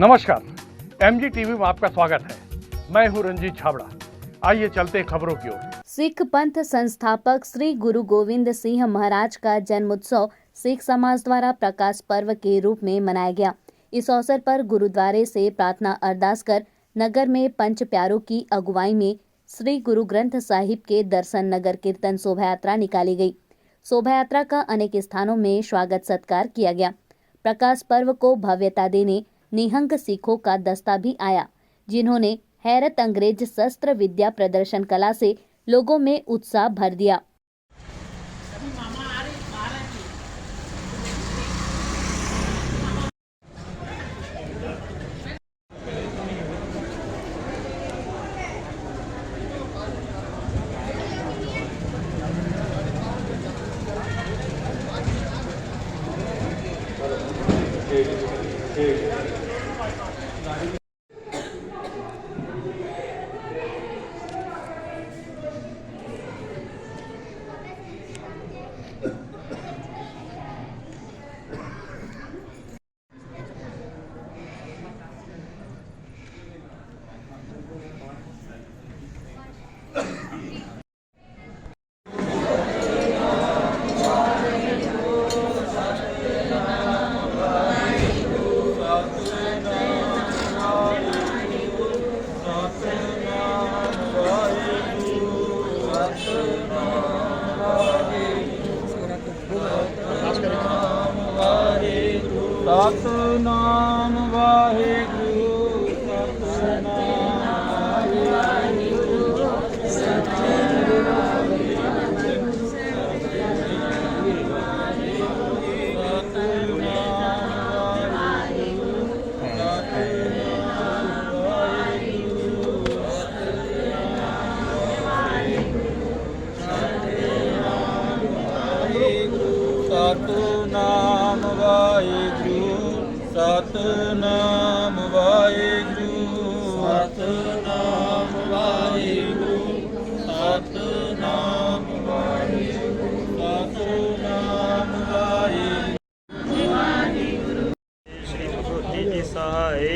नमस्कार, MG TV में आपका स्वागत है। मैं हूं रंजीत छाबड़ा। आइए चलते हैं खबरों की ओर। सिख पंथ संस्थापक श्री गुरु गोविंद सिंह महाराज का जन्मोत्सव सिख समाज द्वारा प्रकाश पर्व के रूप में मनाया गया। इस अवसर पर गुरुद्वारे से प्रार्थना अरदास कर नगर में पंच प्यारों की अगुवाई में श्री गुरु ग्रंथ साहिब के दर्शन नगर कीर्तन शोभा यात्रा निकाली गई। शोभा यात्रा का अनेक स्थानों में स्वागत सत्कार किया गया। प्रकाश पर्व को भव्यता देने निहंग सिखों का दस्ता भी आया, जिन्होंने हैरत अंग्रेज शस्त्र विद्या प्रदर्शन कला से लोगों में उत्साह भर दिया। सतनाम वाहिगुरु सतनाम वाहिगुरु सतनाम वाहिगुरु सतनाम वाहिगुरु सतनाम वाहिगुरु सतनाम वाहिगुरु। श्री भगवती जी सहाय।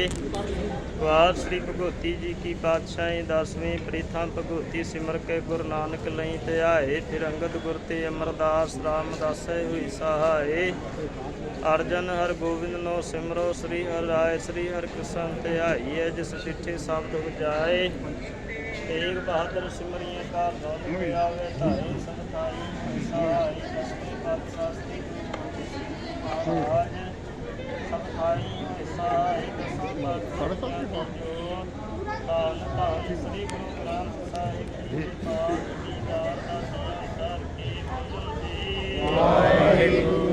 वार श्री भगवती जी की पातशाही 10वीं प्रथम भगवती सिमर के गुरु नानक लई ध्याए। फिर अंगद गुर ते अमरदास रामदासै हुई सहाय। अर्जन हर गोविंद नो सिमरो श्री हर राय श्री हर कृष्ण ध्याइए। जिस चिट्ठे शब्द बुझाए तेग बहादुर सिमरिया का दौलत आवे धाई सब थाई सहाय। दसवें पातशाह श्री महाराज सब थाई सहाय। दसवें पातशाह धन धन श्री गुरु ग्रंथ साहिब जी पाठ दीदार दर की वाहिगुरु।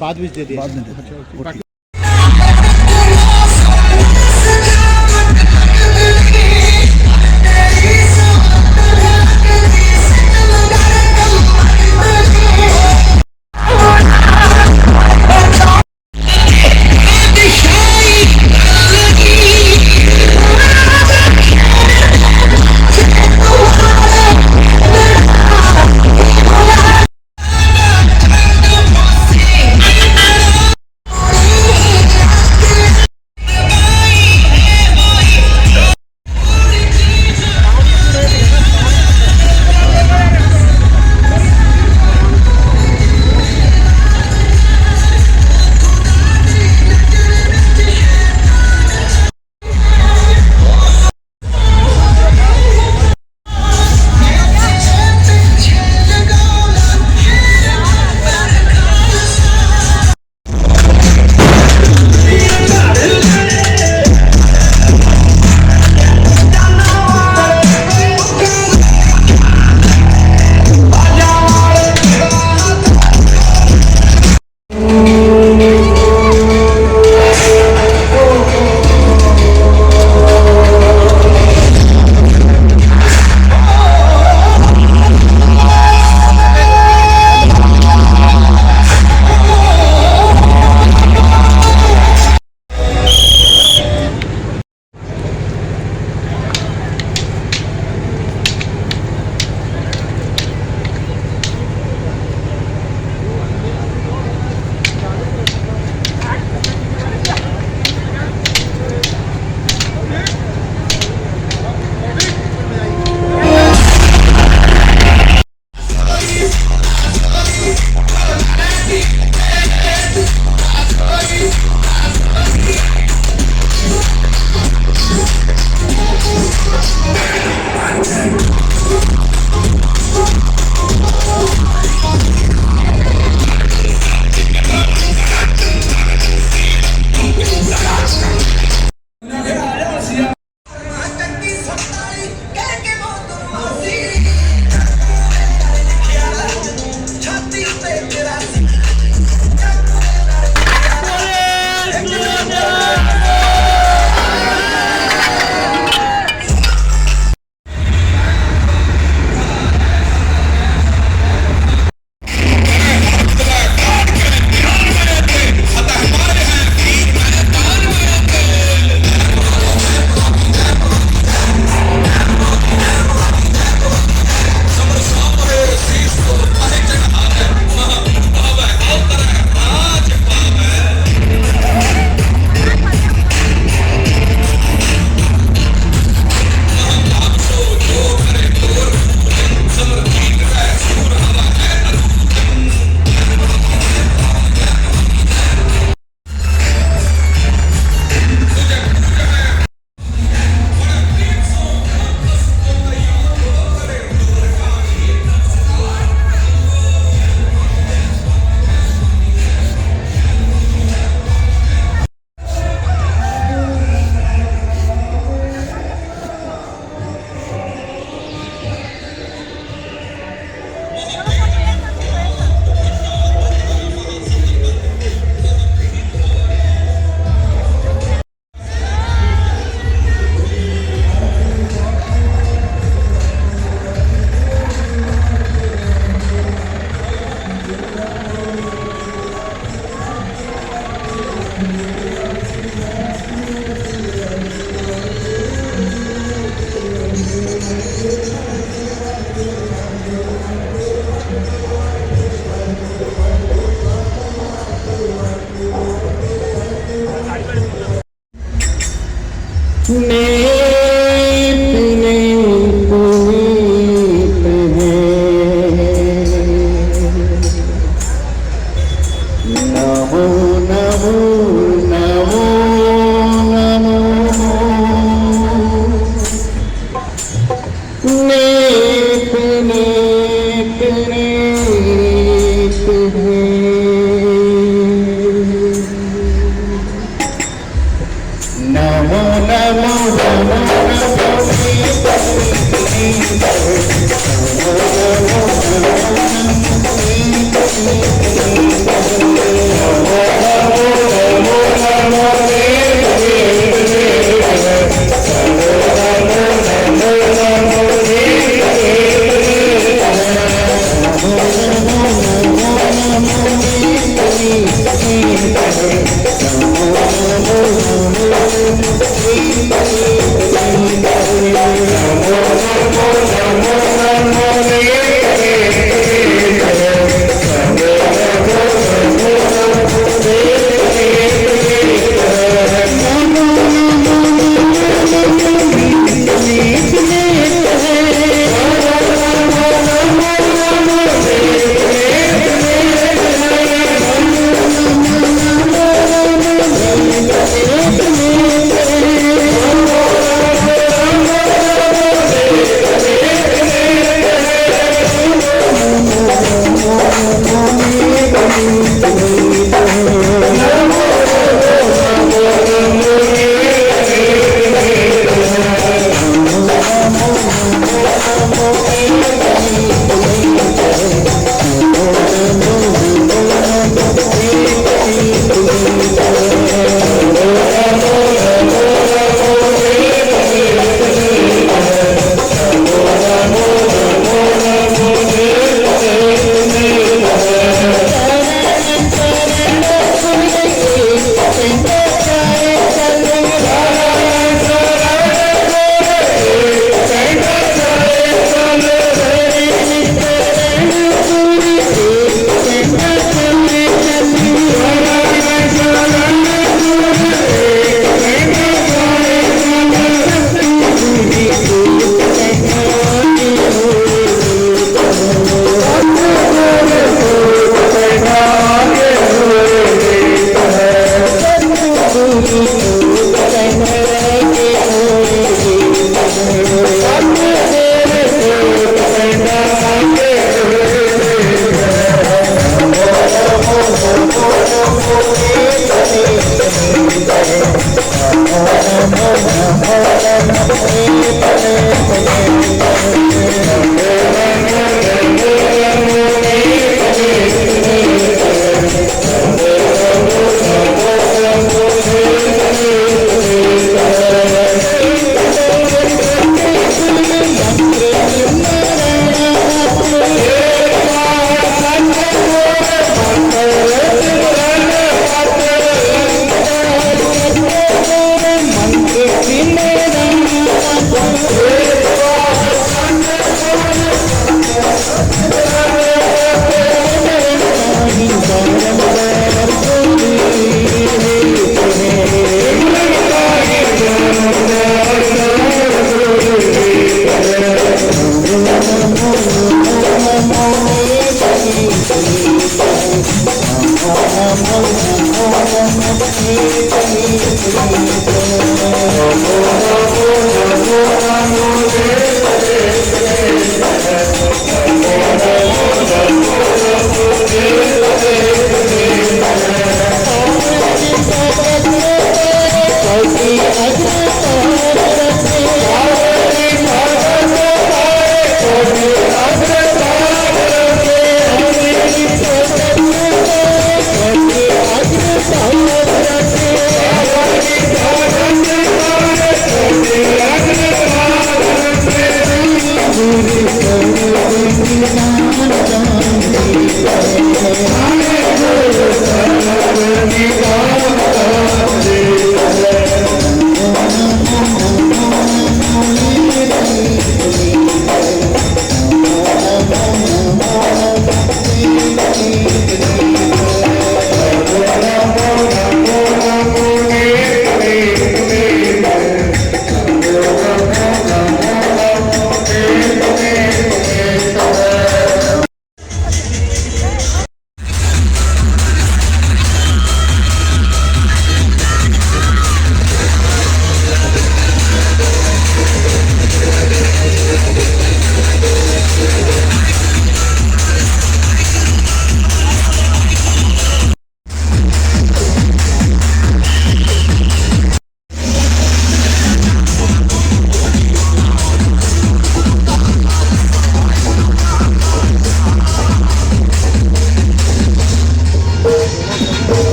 बाद में दे दिया।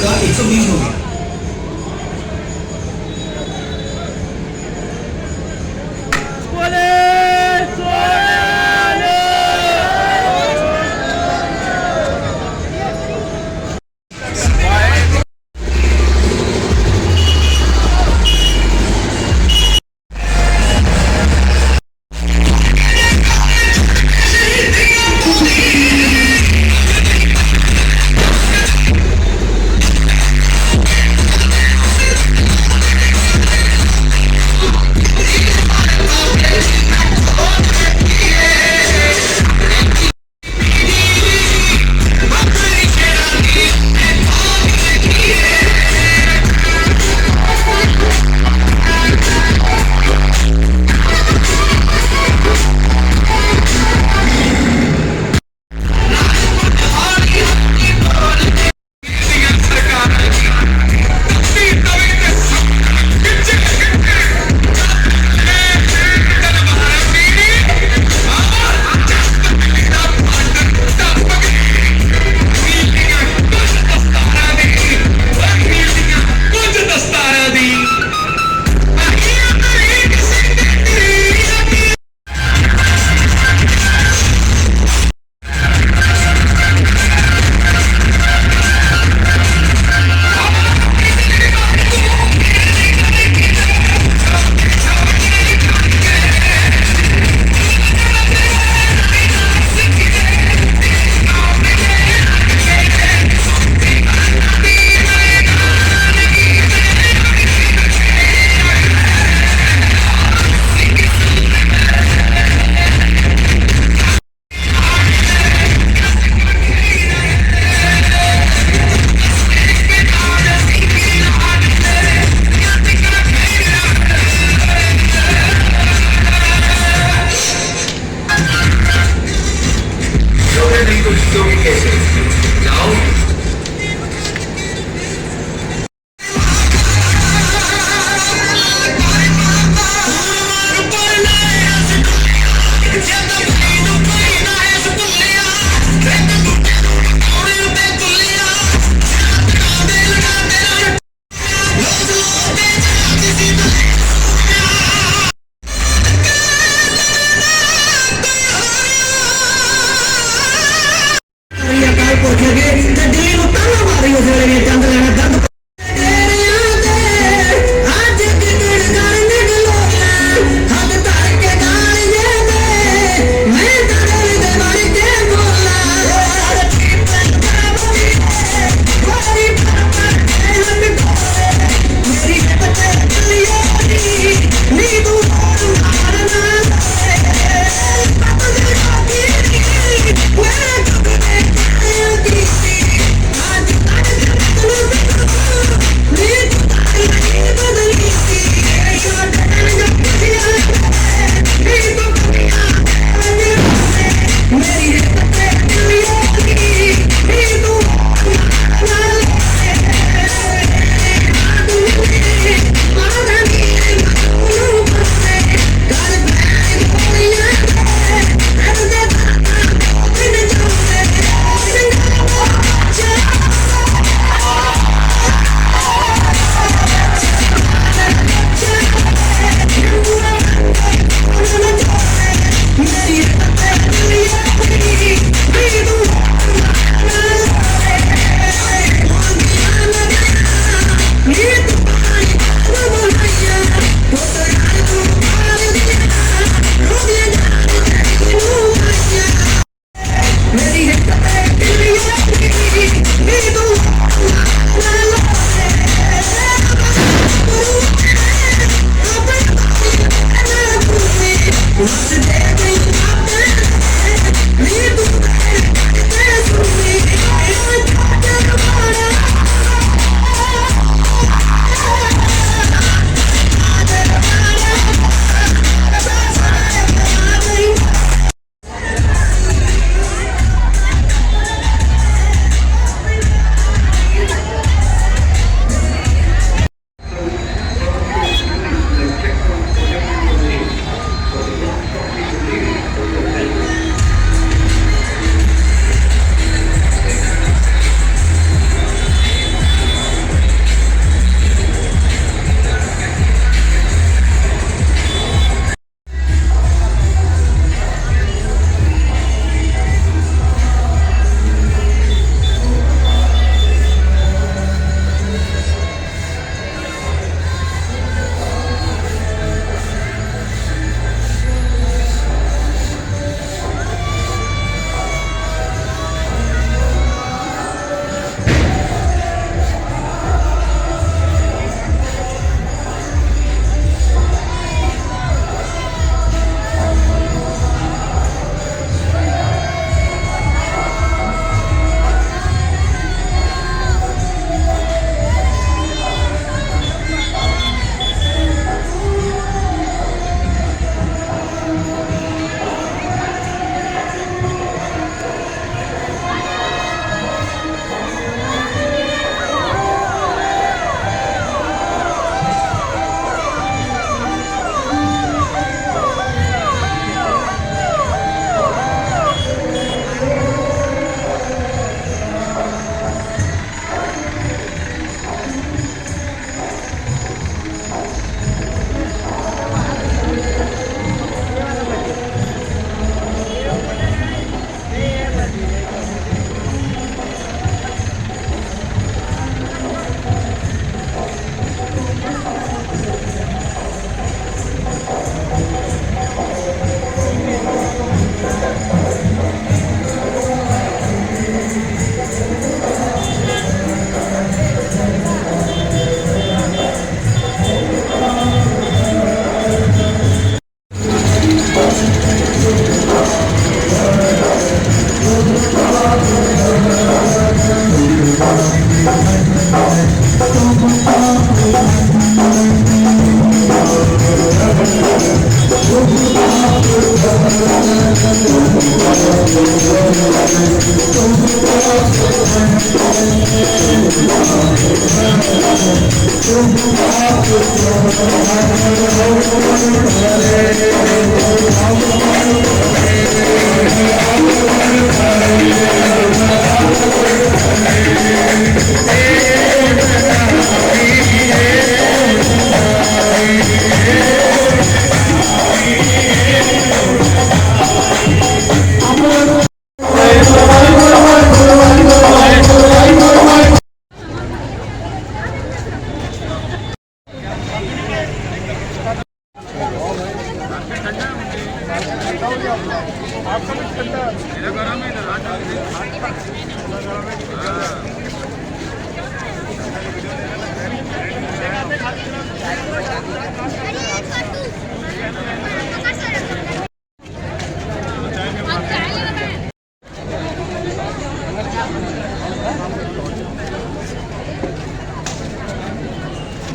आपका 120 हो गया।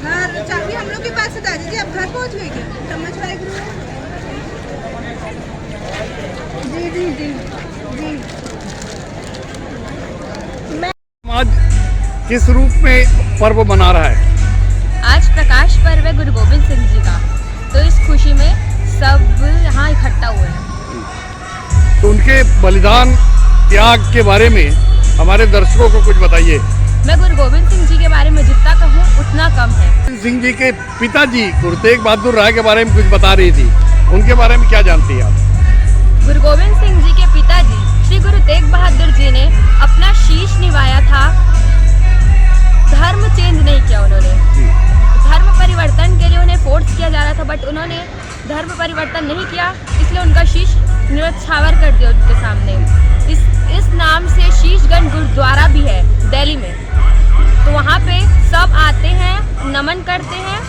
घर चाबी हम लोग के पास है दादी जी। आप घर पहुंच गए क्या? चम्मच फ्राई करो। जी जी जी जी। आज किस रूप में पर्व मना रहा है? आज प्रकाश पर्व है गुरु गोविंद सिंह जी का, तो इस खुशी में सब यहाँ इकट्ठा हुए हैं। तो उनके बलिदान त्याग के बारे में हमारे दर्शकों को कुछ बताइए। मैं गुरु गोविंद सिंह जी के बारे में जितना कहूँ उतना कम है। सिंह जी के पिताजी गुरु तेग बहादुर राय के बारे में कुछ बता रही थी, उनके बारे में क्या जानती है आप? गुरु गोविंद सिंह जी के पिताजी श्री गुरु तेग बहादुर जी ने अपना शीश निभाया था। धर्म चेंज नहीं किया उन्होंने। धर्म परिवर्तन के लिए उन्हें फोर्स किया जा रहा था, बट उन्होंने धर्म परिवर्तन नहीं किया, इसलिए उनका शीश न्यौछावर कर दिया उनके सामने। इस नाम से शीशगंज गुरुद्वारा भी है दिल्ली में, तो वहाँ पे सब आते हैं, नमन करते हैं।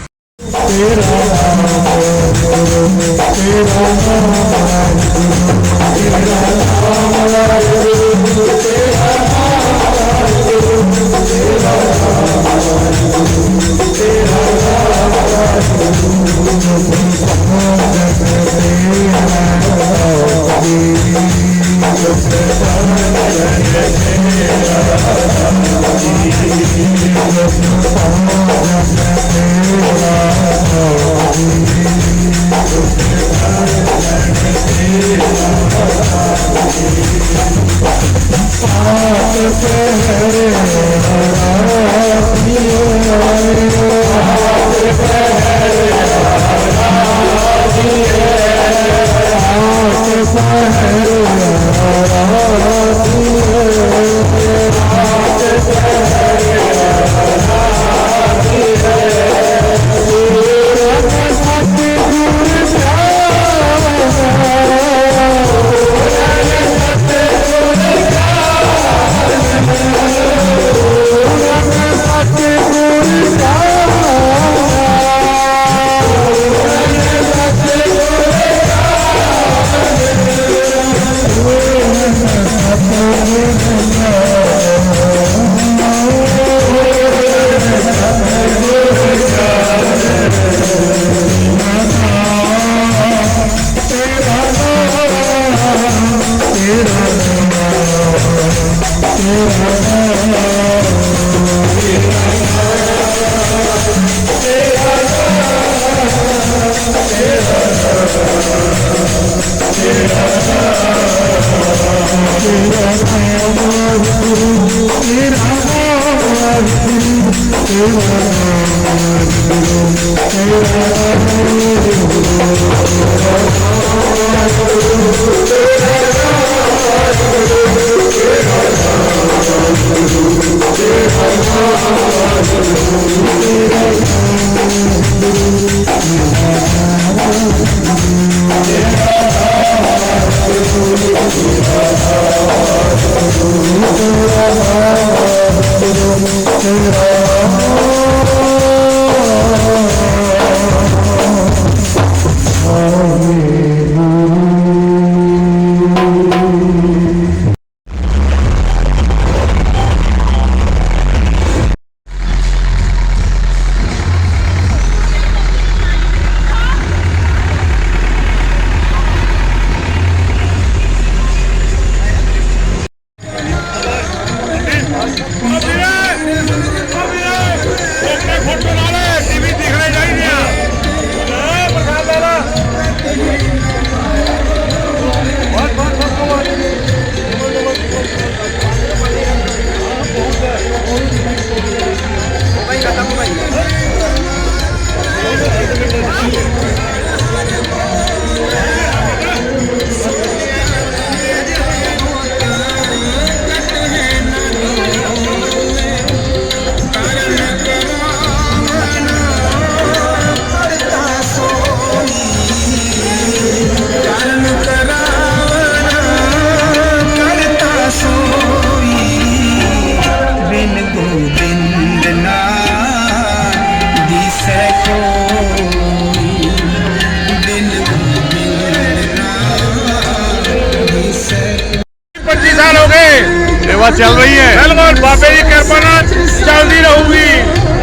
सेवा चल रही है। बिल्कुल बाबे की कृपा नाल चलती रहूगी।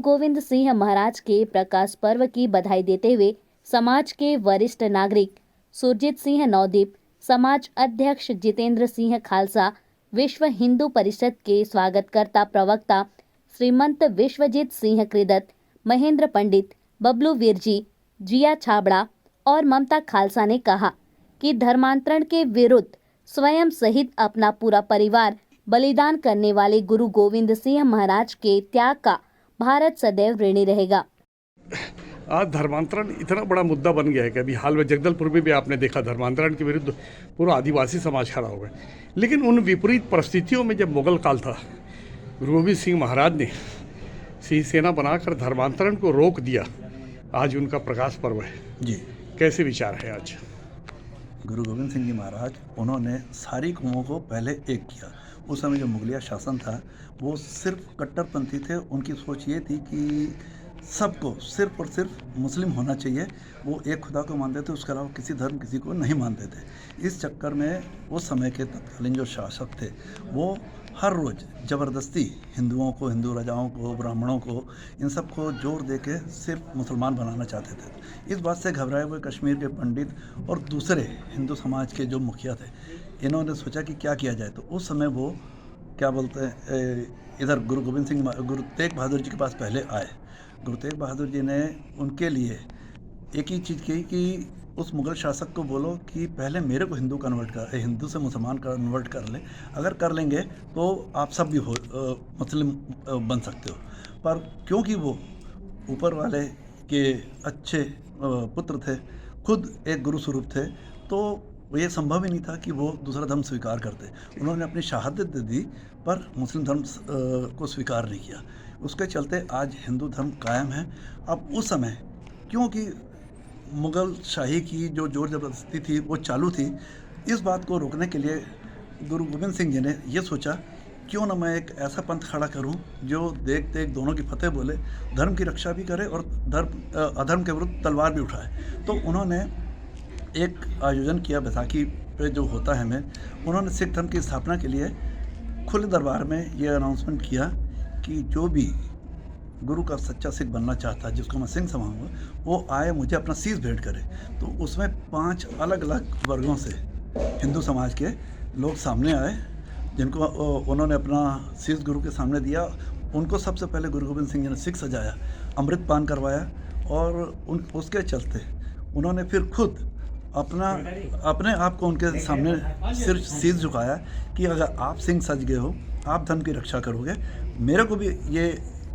गोविंद सिंह महाराज के प्रकाश पर्व की बधाई देते हुए समाज के वरिष्ठ नागरिक सुरजीत सिंह नवदीप, समाज अध्यक्ष जितेंद्र सिंह खालसा, विश्व हिंदू परिषद के स्वागतकर्ता प्रवक्ता श्रीमंत विश्वजीत सिंह कृदत्त, महेंद्र पंडित, बबलू वीरजी, जिया छाबड़ा और ममता खालसा ने कहा कि धर्मांतरण के विरुद्ध स्वयं सहित अपना पूरा परिवार बलिदान करने वाले गुरु गोविंद सिंह महाराज के त्याग का भारत सदैव ऋणी रहेगा। आज धर्मांतरण इतना बड़ा मुद्दा बन गया है कि अभी हाल में जगदलपुर में भी आपने देखा धर्मांतरण के विरुद्ध पूरा आदिवासी समाज खड़ा हो गया। लेकिन उन विपरीत परिस्थितियों में जब मुगल काल था, गुरु गोविंद सिंह महाराज ने सिंह सेना बनाकर धर्मांतरण को रोक दिया। आज उनका प्रकाश पर्व है जी। कैसे विचार है आज? गुरु गोविंद सिंह जी महाराज, उन्होंने सारी कौमों को पहले एक किया। उस समय जो मुगलिया शासन था वो सिर्फ कट्टरपंथी थे। उनकी सोच ये थी कि सबको सिर्फ और सिर्फ मुस्लिम होना चाहिए। वो एक खुदा को मानते थे, उसके अलावा किसी धर्म किसी को नहीं मानते थे। इस चक्कर में उस समय के तत्कालीन जो शासक थे वो हर रोज़ ज़बरदस्ती हिंदुओं को, हिंदू राजाओं को, ब्राह्मणों को, इन सब को जोर दे के सिर्फ मुसलमान बनाना चाहते थे। इस बात से घबराए हुए कश्मीर के पंडित और दूसरे हिंदू समाज के जो मुखिया थे, इन्होंने सोचा कि क्या किया जाए। तो उस समय वो क्या बोलते हैं, इधर गुरु तेग बहादुर जी के पास पहले आए। गुरु तेग बहादुर जी ने उनके लिए एक ही चीज़ कही कि उस मुग़ल शासक को बोलो कि पहले मेरे को हिंदू से मुसलमान कन्वर्ट कर ले। अगर कर लेंगे तो आप सब भी मुस्लिम बन सकते हो। पर क्योंकि वो ऊपर वाले के अच्छे पुत्र थे, खुद एक गुरु स्वरूप थे, तो ये संभव ही नहीं था कि वो दूसरा धर्म स्वीकार करते। उन्होंने अपनी शहादत दे दी पर मुस्लिम धर्म को स्वीकार नहीं किया। उसके चलते आज हिंदू धर्म कायम है। अब उस समय क्योंकि मुग़ल शाही की जो जोर ज़बरदस्ती थी वो चालू थी, इस बात को रोकने के लिए गुरु गोविंद सिंह जी ने ये सोचा क्यों ना मैं एक ऐसा पंथ खड़ा करूं जो देख देख दोनों की फतेह बोले, धर्म की रक्षा भी करे और अधर्म के विरुद्ध तलवार भी उठाए। तो उन्होंने एक आयोजन किया बैसाखी पे जो होता है में, उन्होंने सिख धर्म की स्थापना के लिए खुले दरबार में ये अनाउंसमेंट किया कि जो भी गुरु का सच्चा सिख बनना चाहता है, जिसको मैं सिंह समाऊंगा, वो आए मुझे अपना शीश भेंट करे। तो उसमें 5 अलग अलग वर्गों से हिंदू समाज के लोग सामने आए, जिनको उन्होंने अपना शीश गुरु के सामने दिया। उनको सबसे पहले गुरु गोविंद सिंह जी ने सिख सजाया, अमृत पान करवाया और उसके चलते उन्होंने फिर खुद अपने आप को उनके सामने सिर्फ शीश झुकाया कि अगर आप सिंह सज गए हो, आप धर्म की रक्षा करोगे, मेरे को भी ये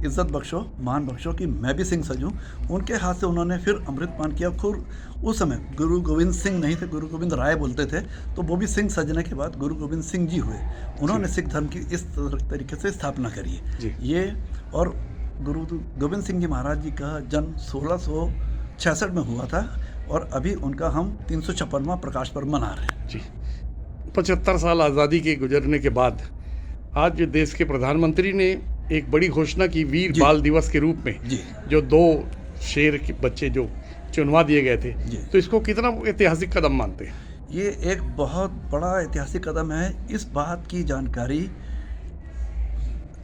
इज़्ज़त बख्शो, मान बख्शो कि मैं भी सिंह सजूं। उनके हाथ से उन्होंने फिर अमृत पान किया। खुद उस समय गुरु गोविंद सिंह नहीं थे, गुरु गोविंद राय बोलते थे, तो वो भी सिंह सजने के बाद गुरु गोविंद सिंह जी हुए। उन्होंने सिख धर्म की इस तरीके से स्थापना करी है। ये और गुरु गोविंद सिंह जी महाराज जी का जन्म 1666 में हुआ था और अभी उनका हम 356वां प्रकाश पर्व मना रहे हैं जी। 75 साल आज़ादी के गुजरने के बाद आज देश के प्रधानमंत्री ने एक बड़ी घोषणा की, वीर बाल दिवस के रूप में जी। जो 2 शेर के बच्चे जो चुनवा दिए गए थे, तो इसको कितना ऐतिहासिक कदम मानते हैं? ये एक बहुत बड़ा ऐतिहासिक कदम है। इस बात की जानकारी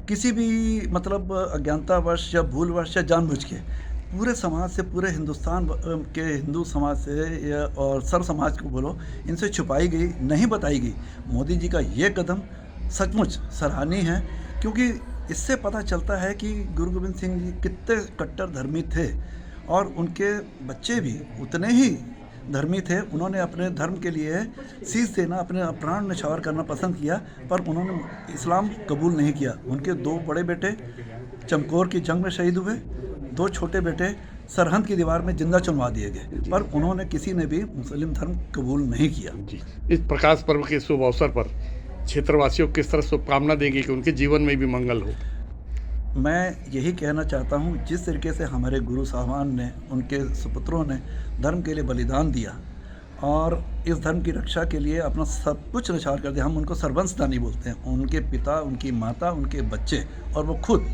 किसी भी मतलब अज्ञानतावश या भूलवश या जानबूझ के पूरे समाज से, पूरे हिंदुस्तान के हिंदू समाज से और सर्व समाज को बोलो, इनसे छुपाई गई, नहीं बताई गई। मोदी जी का ये कदम सचमुच सराहनीय है, क्योंकि इससे पता चलता है कि गुरु गोविंद सिंह जी कितने कट्टर धर्मी थे और उनके बच्चे भी उतने ही धर्मी थे। उन्होंने अपने धर्म के लिए शीश देना, अपने प्राण न्यौछावर करना पसंद किया, पर उन्होंने इस्लाम कबूल नहीं किया। उनके 2 बड़े बेटे चमकौर की जंग में शहीद हुए, 2 छोटे बेटे सरहद की दीवार में जिंदा चुनवा दिए गए, पर उन्होंने किसी ने भी मुस्लिम धर्म कबूल नहीं किया जी। इस प्रकाश पर्व के शुभ अवसर पर क्षेत्रवासियों को किस तरह शुभकामना देंगे कि उनके जीवन में भी मंगल हो? मैं यही कहना चाहता हूँ, जिस तरीके से हमारे गुरु साहबान ने, उनके सुपुत्रों ने धर्म के लिए बलिदान दिया और इस धर्म की रक्षा के लिए अपना सब कुछ न्यौछावर कर दिया। हम उनको सर्वंसदानी बोलते हैं। उनके पिता, उनकी माता, उनके बच्चे और वो खुद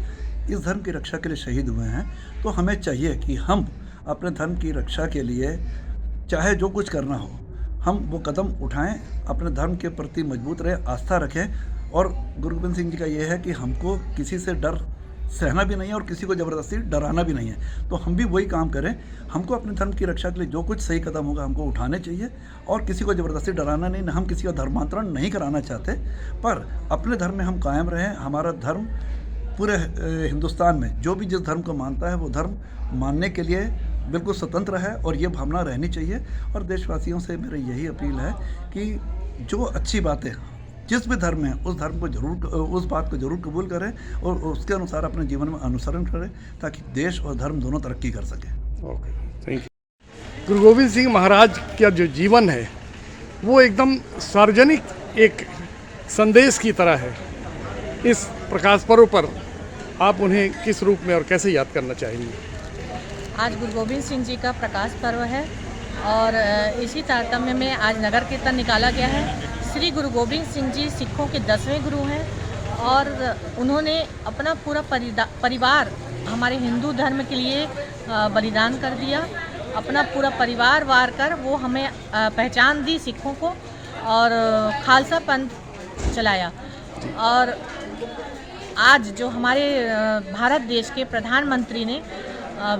इस धर्म की रक्षा के लिए शहीद हुए हैं। तो हमें चाहिए कि हम अपने धर्म की रक्षा के लिए चाहे जो कुछ करना हो, हम वो कदम उठाएं, अपने धर्म के प्रति मजबूत रहें, आस्था रखें। और गुरु गोविंद सिंह जी का ये है कि हमको किसी से डर सहना भी नहीं है और किसी को ज़बरदस्ती डराना भी नहीं है। तो हम भी वही काम करें, हमको अपने धर्म की रक्षा के लिए जो कुछ सही कदम होगा हमको उठाने चाहिए और किसी को ज़बरदस्ती डराना नहीं। हम किसी का धर्मांतरण नहीं कराना चाहते, पर अपने धर्म में हम कायम रहें। हमारा धर्म पूरे हिंदुस्तान में जो भी जिस धर्म को मानता है वो धर्म मानने के लिए बिल्कुल स्वतंत्र है और ये भावना रहनी चाहिए। और देशवासियों से मेरी यही अपील है कि जो अच्छी बातें जिस भी धर्म में उस धर्म को जरूर, उस बात को जरूर कबूल करें और उसके अनुसार अपने जीवन में अनुसरण करें ताकि देश और धर्म दोनों तरक्की कर सकें। Okay, thank you. गुरु गोविंद सिंह महाराज का जो जीवन है वो एकदम सार्वजनिक एक संदेश की तरह है। इस प्रकाश पर्व पर आप उन्हें किस रूप में और कैसे याद करना चाहेंगे? आज गुरु गोविंद सिंह जी का प्रकाश पर्व है और इसी तारतम्य में आज नगर कीर्तन निकाला गया है। श्री गुरु गोविंद सिंह जी सिखों के 10वें गुरु हैं और उन्होंने अपना पूरा परिवार हमारे हिंदू धर्म के लिए बलिदान कर दिया। अपना पूरा परिवार वार कर वो हमें पहचान दी सिखों को और खालसा पंथ चलाया। और आज जो हमारे भारत देश के प्रधानमंत्री ने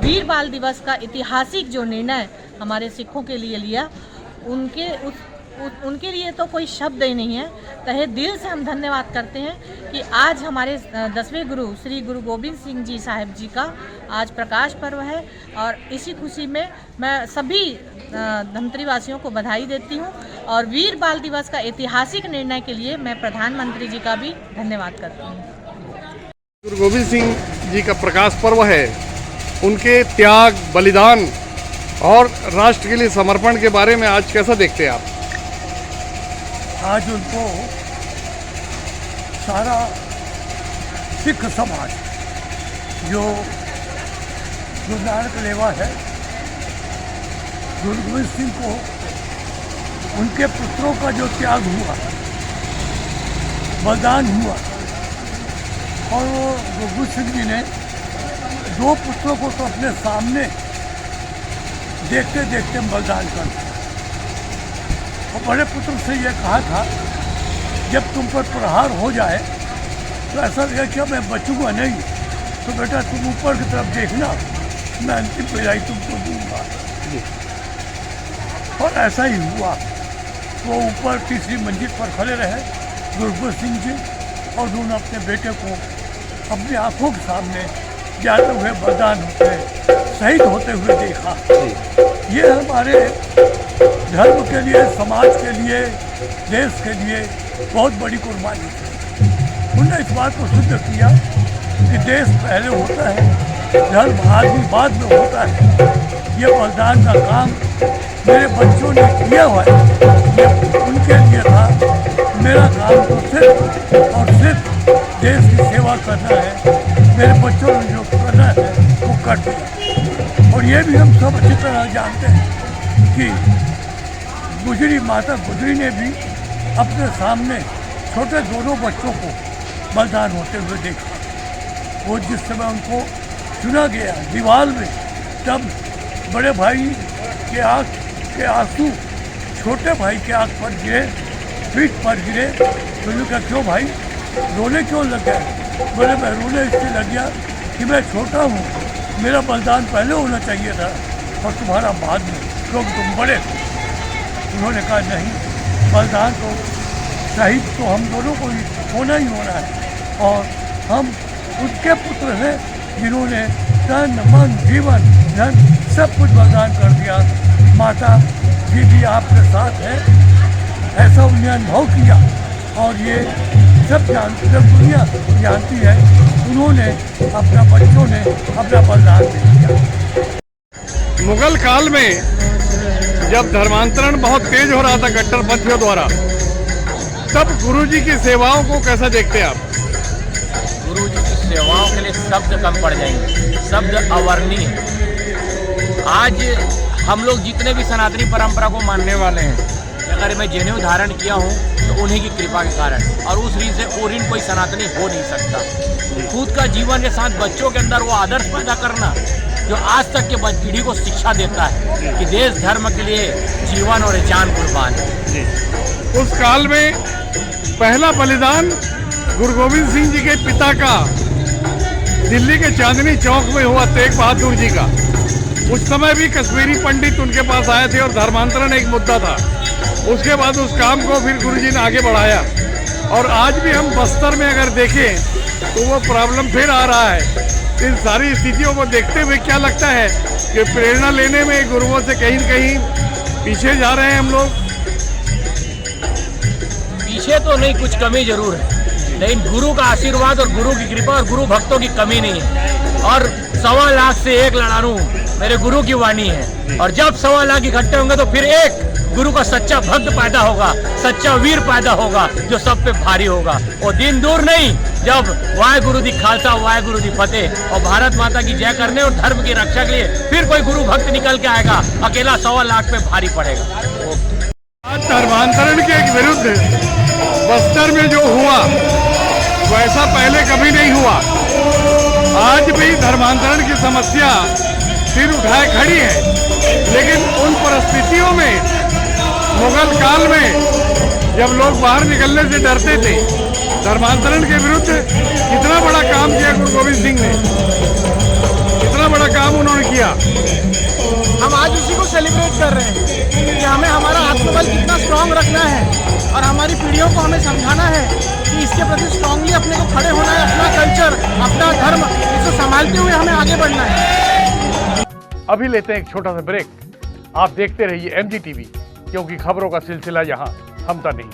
वीर बाल दिवस का ऐतिहासिक जो निर्णय हमारे सिखों के लिए लिया, उनके लिए तो कोई शब्द ही नहीं है। तहे दिल से हम धन्यवाद करते हैं कि आज हमारे 10वें गुरु श्री गुरु गोविंद सिंह जी साहिब जी का आज प्रकाश पर्व है और इसी खुशी में मैं सभी धमतरी वासियों को बधाई देती हूँ और वीर बाल दिवस का ऐतिहासिक निर्णय के लिए मैं प्रधानमंत्री जी का भी धन्यवाद करती हूँ। गुरु गोविंद सिंह जी का प्रकाश पर्व है, उनके त्याग, बलिदान और राष्ट्र के लिए समर्पण के बारे में आज कैसा देखते हैं आप? आज उनको सारा सिख समाज जो गुरु नानक लेवा है, गुरु गोविंद सिंह को उनके पुत्रों का जो त्याग हुआ, बलिदान हुआ और वो गुरु गोविंद सिंह जी ने 2 पुत्रों को तो अपने सामने देखते देखते बलिदान कर दिया। और बड़े पुत्र से ये कहा था जब तुम पर प्रहार हो जाए तो ऐसा लगे कि मैं बचूंगा नहीं, तो बेटा तुम ऊपर की तरफ देखना, मैं अंतिम विदाई तुमको दूंगा। और ऐसा ही हुआ। वो ऊपर तीसरी मंजिल पर खड़े रहे गुरु गोविंद सिंह जी और उन्होंने अपने बेटे को अपनी आंखों के सामने जाते हुए बलिदान होते, शहीद होते हुए देखा। ये हमारे धर्म के लिए, समाज के लिए, देश के लिए बहुत बड़ी कुर्बानी थी। उन्होंने इस बात को सिद्ध किया कि देश पहले होता है, धर्म आदमी बाद में होता है। ये बलिदान का काम मेरे बच्चों ने किया हुआ है, ये उनके लिए था। मेरा काम तो सिर्फ और सिर्फ देश की सेवा करना है। मेरे बच्चों ने जो करना है वो कर दिया। और ये भी हम सब अच्छी तरह जानते हैं कि माता गुजरी ने भी अपने सामने छोटे दोनों बच्चों को बलिदान होते हुए देखा। वो जिस समय उनको चुना गया दीवार में, तब बड़े भाई के आँख के आंसू छोटे भाई के आँख पर गिरे, पीठ पर गिरे। तो उन्होंने कहा क्यों भाई रोने क्यों लग गए? बोले मैं रोने इसलिए लग गया कि मैं छोटा हूँ, मेरा बलिदान पहले होना चाहिए था और तुम्हारा बाद में, क्योंकि तुम बड़े थे। उन्होंने कहा नहीं, बलिदान तो शहीद तो हम दोनों को ही होना ही होना है और हम उनके पुत्र हैं जिन्होंने तन मन जीवन धन सब कुछ बलिदान कर दिया। माता जी भी आपके साथ है, ऐसा उन्हें अनुभव किया और ये सब दुनिया जानती है। उन्होंने अपना बच्चों ने अपना बलिदान दे दिया। मुगल काल में जब धर्मांतरण बहुत तेज हो रहा था कट्टरपंथियों द्वारा, तब गुरुजी की सेवाओं को कैसा देखते हैं आप? गुरुजी की सेवाओं के लिए शब्द कम पड़ जाएंगे, शब्द अवर्णीय। आज हम लोग जितने भी सनातनी परंपरा को मानने वाले हैं, अगर मैं जनेऊ धारण किया हूँ तो उन्हीं की कृपा के कारण, और उस रीत से और कोई सनातनी हो नहीं सकता। खुद का जीवन के साथ बच्चों के अंदर वो आदर्श पैदा करना जो आज तक के पीढ़ी को शिक्षा देता है कि देश धर्म के लिए जीवन और जान कुर्बान है। उस काल में पहला बलिदान गुरु गोविंद सिंह जी के पिता का दिल्ली के चांदनी चौक में हुआ तेग बहादुर जी का। उस समय भी कश्मीरी पंडित उनके पास आए थे और धर्मांतरण एक मुद्दा था। उसके बाद उस काम को फिर गुरुजी ने आगे बढ़ाया और आज भी हम बस्तर में अगर देखें तो वो प्रॉब्लम फिर आ रहा है। इन सारी स्थितियों को देखते हुए क्या लगता है कि प्रेरणा लेने में गुरुओं से कहीं न कहीं पीछे जा रहे हैं हम लोग? पीछे तो नहीं, कुछ कमी जरूर है, लेकिन गुरु का आशीर्वाद और गुरु की कृपा और गुरु भक्तों की कमी नहीं है। और 1.25 लाख से 1 लड़ानू मेरे गुरु की वाणी है। और जब 1.25 लाख इकट्ठे होंगे तो फिर एक गुरु का सच्चा भक्त पैदा होगा, सच्चा वीर पैदा होगा जो सब पे भारी होगा। वो दिन दूर नहीं जब वाहेगुरु दी खालसा वाहेगुरु दी फतेह और भारत माता की जय करने और धर्म की रक्षा के लिए फिर कोई गुरु भक्त निकल के आएगा, अकेला 1.25 लाख पे भारी पड़ेगा। धर्मांतरण के विरुद्ध बस्तर में जो हुआ वैसा पहले कभी नहीं हुआ। आज भी धर्मांतरण की समस्या सिर उठाए खड़ी है, लेकिन उन परिस्थितियों में मुगल काल में जब लोग बाहर निकलने से डरते थे, धर्मांतरण के विरुद्ध कितना बड़ा काम किया गुरु गोविंद सिंह ने, कितना बड़ा काम उन्होंने किया। हम आज उसी को सेलिब्रेट कर रहे हैं कि हमें हमारा आत्मबल कितना स्ट्रांग रखना है और हमारी पीढ़ियों को हमें समझाना है कि इसके प्रति स्ट्रांगली अपने को खड़े होना है। अपना कल्चर, अपना धर्म, इसको संभालते हुए हमें आगे बढ़ना है। अभी लेते हैं एक छोटा सा ब्रेक। आप देखते रहिए MG TV, क्योंकि खबरों का सिलसिला यहाँ थमता नहीं।